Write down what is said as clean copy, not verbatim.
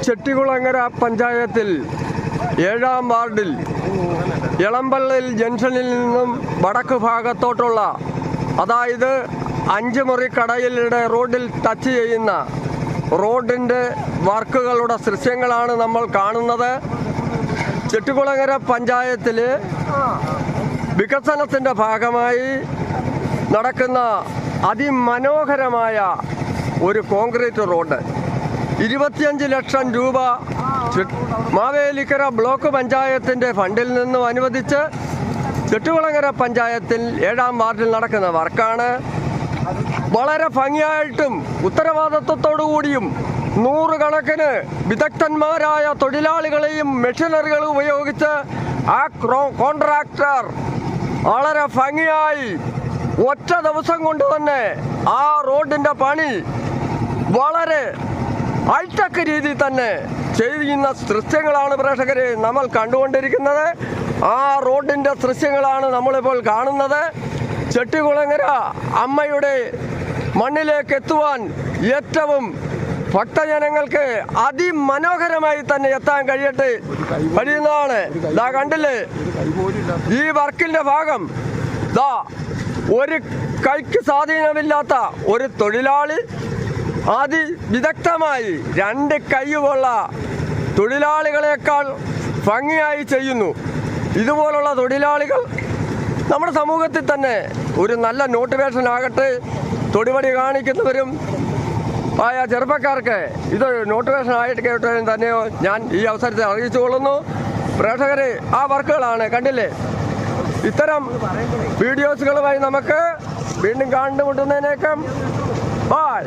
ചെട്ടികുളങ്ങര പഞ്ചായത്തിൽ 7-ാം വാർഡിൽ എളമ്പള്ളിൽ ജംഗ്ഷനിൽ നിന്നും വടക്ക് ഭാഗത്തോട്ടുള്ള, അതായത് 5 മുറി കടയിലൂടെ റോഡിൽ ടച്ച് ചെയ്യുന്ന റോഡിൻ്റെ വർക്കുകളുടെ ദൃശ്യങ്ങളാണ് നമ്മൾ കാണുന്നത്. ചെട്ടികുളങ്ങര പഞ്ചായത്തിൽ വികസനത്തിൻ്റെ ഭാഗമായി നടക്കുന്ന അതിമനോഹരമായ ഒരു കോൺക്രീറ്റ് റോഡ് 25 ലക്ഷം രൂപ മാവേലിക്കര ബ്ലോക്ക് പഞ്ചായത്തിൻ്റെ ഫണ്ടിൽ നിന്നും അനുവദിച്ച് ചെട്ടികുളങ്ങര പഞ്ചായത്തിൽ 7-ാം വാർഡിൽ നടക്കുന്ന വർക്കാണ്. വളരെ ഭംഗിയായിട്ടും ഉത്തരവാദിത്വത്തോടുകൂടിയും 100 കണക്കിന് വിദഗ്ധന്മാരായ തൊഴിലാളികളെയും മെഷീനറികളും ഉപയോഗിച്ച് ആ കോൺട്രാക്ടർ വളരെ ഭംഗിയായി ഒറ്റ ദിവസം കൊണ്ട് തന്നെ ആ റോഡിൻ്റെ പണി വളരെ ഹൈടെക് രീതിയിൽ തന്നെ ചെയ്യുന്ന ദൃശ്യങ്ങളാണ് പ്രേക്ഷകരെ നമ്മൾ കണ്ടുകൊണ്ടിരിക്കുന്നത്. ആ റോഡിൻ്റെ ദൃശ്യങ്ങളാണ് നമ്മളിപ്പോൾ കാണുന്നത്. ചെട്ടികുളങ്ങര അമ്മയുടെ മണ്ണിലേക്ക് എത്തുവാൻ ഏറ്റവും ഭക്തജനങ്ങൾക്ക് അതിമനോഹരമായി തന്നെ എത്താൻ കഴിയുന്നതാണ്. ദാ കണ്ടില്ലേ, ഈ വർക്കിൻ്റെ ഭാഗം ദാ ഒരു കൈക്ക് സ്വാധീനമില്ലാത്ത ഒരു തൊഴിലാളി അതിവിദഗ്ധമായി 2 കൈയുള്ള തൊഴിലാളികളെക്കാൾ ഭംഗിയായി ചെയ്യുന്നു. ഇതുപോലുള്ള തൊഴിലാളികൾ നമ്മുടെ സമൂഹത്തിൽ തന്നെ ഒരു നല്ല മോട്ടിവേഷൻ ആകട്ടെ. തൊടിപടി കാണിക്കുന്നവരും ആയ ചെറുപ്പക്കാർക്ക് ഇത് മോട്ടിവേഷൻ ആയിട്ട് കേട്ടോ തന്നെ ഞാൻ ഈ അവസരത്തിൽ അറിയിച്ചു കൊള്ളുന്നു. പ്രേക്ഷകരെ, ആ വർക്കുകളാണ് കണ്ടില്ലേ. ഇത്തരം വീഡിയോസുകളുമായി നമുക്ക് വീണ്ടും കണ്ടുമുട്ടുന്നതിനേക്കും ബൈ.